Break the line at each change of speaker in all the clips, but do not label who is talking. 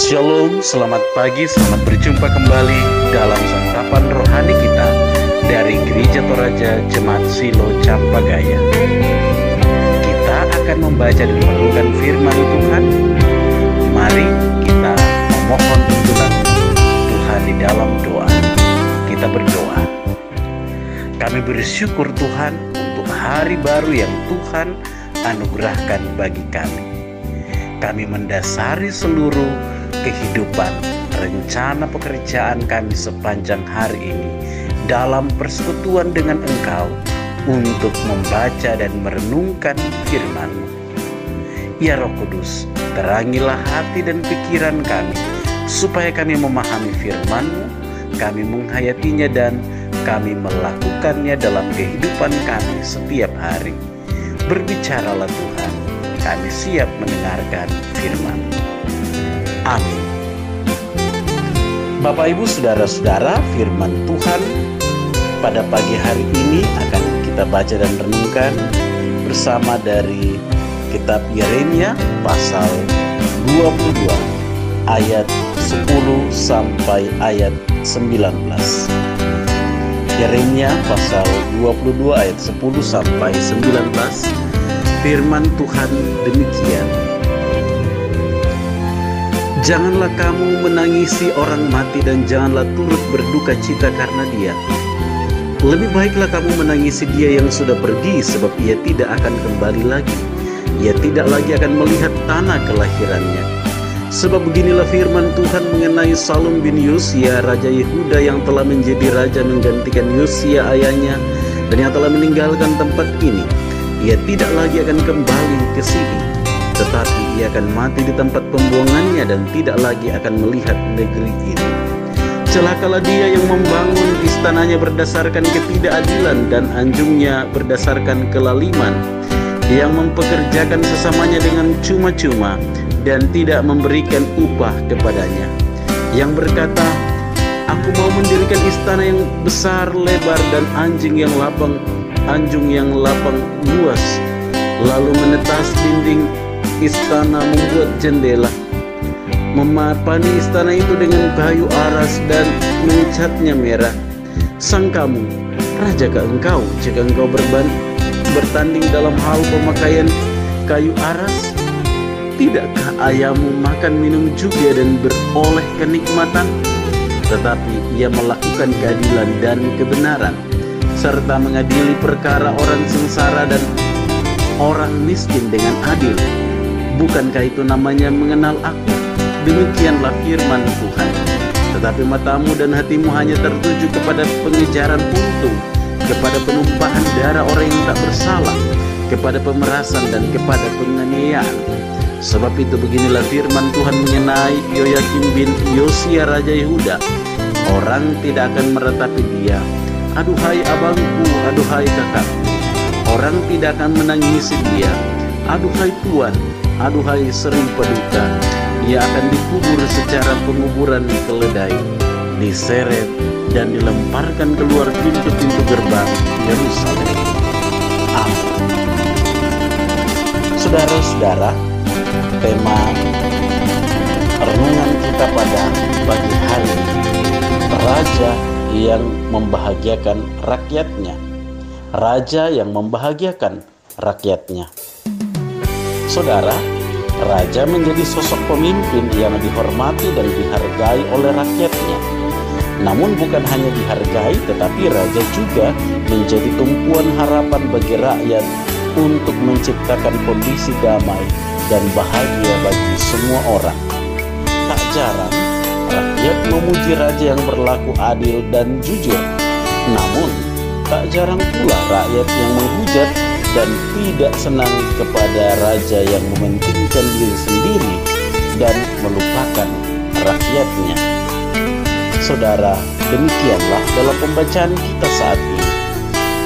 Shalom, selamat pagi, selamat berjumpa kembali dalam santapan rohani kita dari Gereja Toraja Jemaat Silo Campagaya. Kita akan membaca dan merenungkan firman Tuhan. Mari kita memohon tuntunan Tuhan di dalam doa. Kita berdoa. Kami bersyukur Tuhan untuk hari baru yang Tuhan anugerahkan bagi kami. Kami mendasari seluruh kehidupan, rencana pekerjaan kami sepanjang hari ini dalam persekutuan dengan Engkau untuk membaca dan merenungkan firman-Mu. Ya Roh Kudus, terangilah hati dan pikiran kami, supaya kami memahami firman-Mu, kami menghayatinya dan kami melakukannya dalam kehidupan kami setiap hari. Berbicaralah Tuhan, kami siap mendengarkan firman-Mu. Amin. Bapak Ibu Saudara-saudara, firman Tuhan pada pagi hari ini akan kita baca dan renungkan bersama dari kitab Yeremia pasal 22 ayat 10 sampai ayat 19. Yeremia pasal 22 ayat 10 sampai 19. Firman Tuhan demikian. Janganlah kamu menangisi orang mati dan janganlah turut berduka cita karena dia. Lebih baiklah kamu menangisi dia yang sudah pergi, sebab ia tidak akan kembali lagi. Ia tidak lagi akan melihat tanah kelahirannya. Sebab beginilah firman Tuhan mengenai Salum bin Yosia, Raja Yehuda yang telah menjadi raja menggantikan Yosia ayahnya dan yang telah meninggalkan tempat ini. Ia tidak lagi akan kembali ke sini, tetapi ia akan mati di tempat pembuangannya dan tidak lagi akan melihat negeri ini. Celakalah dia yang membangun istananya berdasarkan ketidakadilan dan anjungnya berdasarkan kelaliman, yang mempekerjakan sesamanya dengan cuma-cuma dan tidak memberikan upah kepadanya, yang berkata, aku mau mendirikan istana yang besar lebar dan anjung yang lapang luas, lalu menetas dinding istana, membuat jendela, memapani istana itu dengan kayu aras dan mengecatnya merah. Sang kamu, rajakah engkau jika engkau bertanding dalam hal pemakaian kayu aras? Tidakkah ayahmu makan minum juga dan beroleh kenikmatan? Tetapi ia melakukan keadilan dan kebenaran, serta mengadili perkara orang sengsara dan orang miskin dengan adil. Bukankah itu namanya mengenal aku? Demikianlah firman Tuhan. Tetapi matamu dan hatimu hanya tertuju kepada pengejaran untung, kepada penumpahan darah orang yang tak bersalah, kepada pemerasan dan kepada penganiayaan. Sebab itu beginilah firman Tuhan mengenai Yoyakim bin Yosia Raja Yehuda. Orang tidak akan meratapi dia. Aduhai abangku, aduhai kakakku. Orang tidak akan menangisi dia. Aduhai tuan, aduhai sering peduka. Ia akan dikubur secara penguburan keledai, diseret dan dilemparkan keluar pintu-pintu gerbang Yerusalem. Amin. Saudara-saudara, tema renungan kita pada pagi hari ini, Raja yang membahagiakan rakyatnya. Raja yang membahagiakan rakyatnya. Saudara, raja menjadi sosok pemimpin yang dihormati dan dihargai oleh rakyatnya. Namun bukan hanya dihargai, tetapi raja juga menjadi tumpuan harapan bagi rakyat untuk menciptakan kondisi damai dan bahagia bagi semua orang. Tak jarang rakyat memuji raja yang berlaku adil dan jujur. Namun tak jarang pula rakyat yang menghujat dan tidak senang kepada raja yang mementingkan diri sendiri dan melupakan rakyatnya. Saudara, demikianlah dalam pembacaan kita saat ini.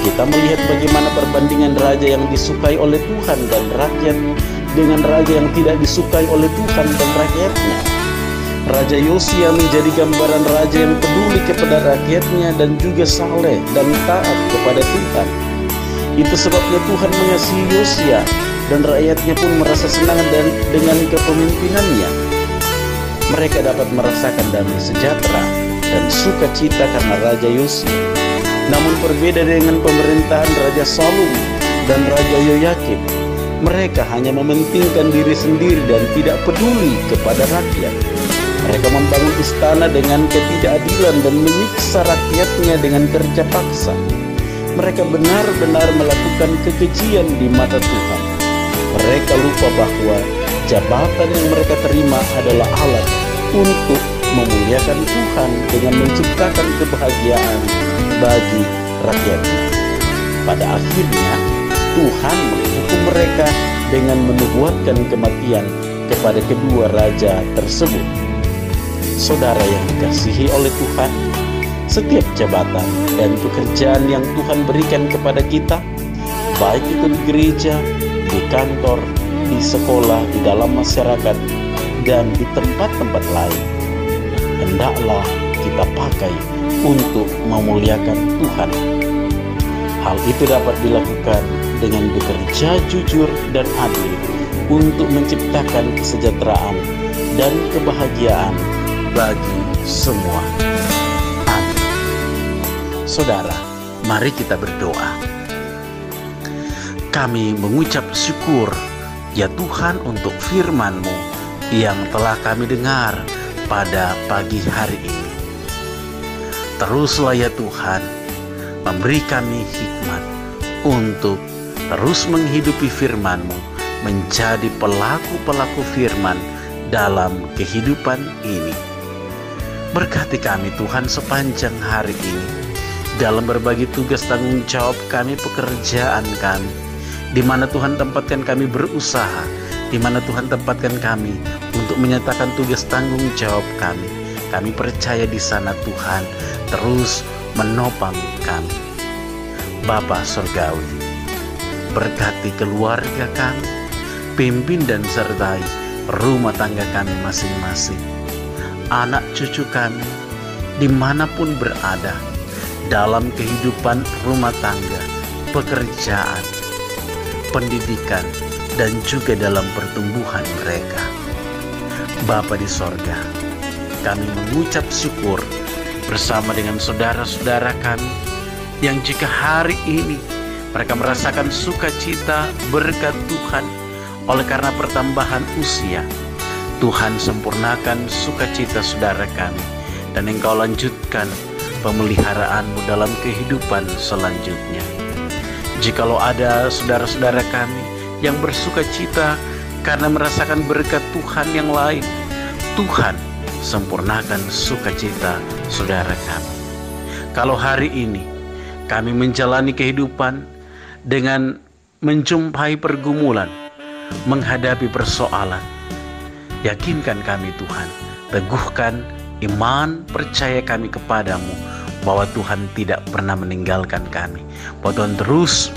Kita melihat bagaimana perbandingan raja yang disukai oleh Tuhan dan rakyat dengan raja yang tidak disukai oleh Tuhan dan rakyatnya. Raja Yosia menjadi gambaran raja yang peduli kepada rakyatnya dan juga saleh dan taat kepada Tuhan. Itu sebabnya Tuhan mengasihi Yosia dan rakyatnya pun merasa senang dengan kepemimpinannya. mereka dapat merasakan damai sejahtera dan sukacita karena Raja Yosia. Namun berbeda dengan pemerintahan Raja Salum dan Raja Yoyakim, mereka hanya mementingkan diri sendiri dan tidak peduli kepada rakyat. Mereka membangun istana dengan ketidakadilan dan menyiksa rakyatnya dengan kerja paksa. Mereka benar-benar melakukan kekejian di mata Tuhan. Mereka lupa bahwa jabatan yang mereka terima adalah alat untuk memuliakan Tuhan dengan menciptakan kebahagiaan bagi rakyatnya. Pada akhirnya, Tuhan menghukum mereka dengan menubuatkan kematian kepada kedua raja tersebut. Saudara yang dikasihi oleh Tuhan, setiap jabatan dan pekerjaan yang Tuhan berikan kepada kita, baik itu di gereja, di kantor, di sekolah, di dalam masyarakat, dan di tempat-tempat lain, hendaklah kita pakai untuk memuliakan Tuhan. Hal itu dapat dilakukan dengan bekerja jujur dan adil untuk menciptakan kesejahteraan dan kebahagiaan bagi semua. Amin. Saudara, mari kita berdoa. Kami mengucap syukur ya Tuhan untuk firman-Mu yang telah kami dengar pada pagi hari ini. Teruslah ya Tuhan, memberi kami hikmat untuk terus menghidupi firman-Mu, menjadi pelaku-pelaku firman dalam kehidupan ini. Berkati kami Tuhan sepanjang hari ini, dalam berbagi tugas tanggung jawab kami, pekerjaan kami, di mana Tuhan tempatkan kami berusaha, di mana Tuhan tempatkan kami untuk menyatakan tugas tanggung jawab kami. Kami percaya di sana Tuhan terus menopang kami. Bapa Surgawi, berkati keluarga kami, pimpin dan sertai rumah tangga kami masing-masing, anak cucu kami, dimanapun berada, dalam kehidupan rumah tangga, pekerjaan, pendidikan, dan juga dalam pertumbuhan mereka. Bapa di sorga, kami mengucap syukur bersama dengan saudara-saudara kami yang jika hari ini mereka merasakan sukacita berkat Tuhan oleh karena pertambahan usia, Tuhan sempurnakan sukacita saudara kami, dan Engkau lanjutkan pemeliharaanmu dalam kehidupan selanjutnya. Jikalau ada saudara-saudara kami yang bersukacita karena merasakan berkat Tuhan yang lain, Tuhan sempurnakan sukacita saudara kami. Kalau hari ini kami menjalani kehidupan dengan menjumpai pergumulan, menghadapi persoalan, yakinkan kami Tuhan, teguhkan iman percaya kami kepadamu, bahwa Tuhan tidak pernah meninggalkan kami, bahwa Tuhan terus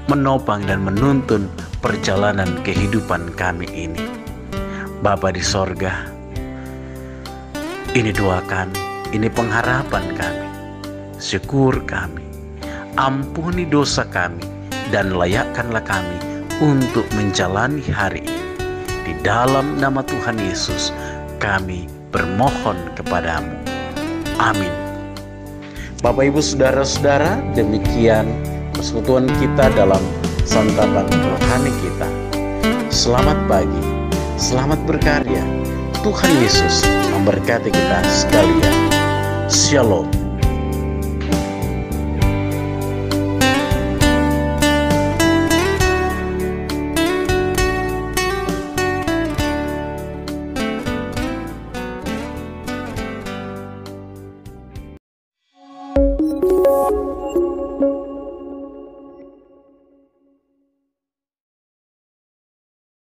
menopang dan menuntun perjalanan kehidupan kami ini. Bapa di sorga, ini doa kami, ini pengharapan kami, syukur kami, ampuni dosa kami, dan layakkanlah kami untuk menjalani hari ini. Di dalam nama Tuhan Yesus kami bermohon kepadamu. Amin. Bapak Ibu Saudara-saudara, demikian persekutuan kita dalam santapan rohani kita. Selamat pagi, selamat berkarya. Tuhan Yesus memberkati kita sekalian. Shalom.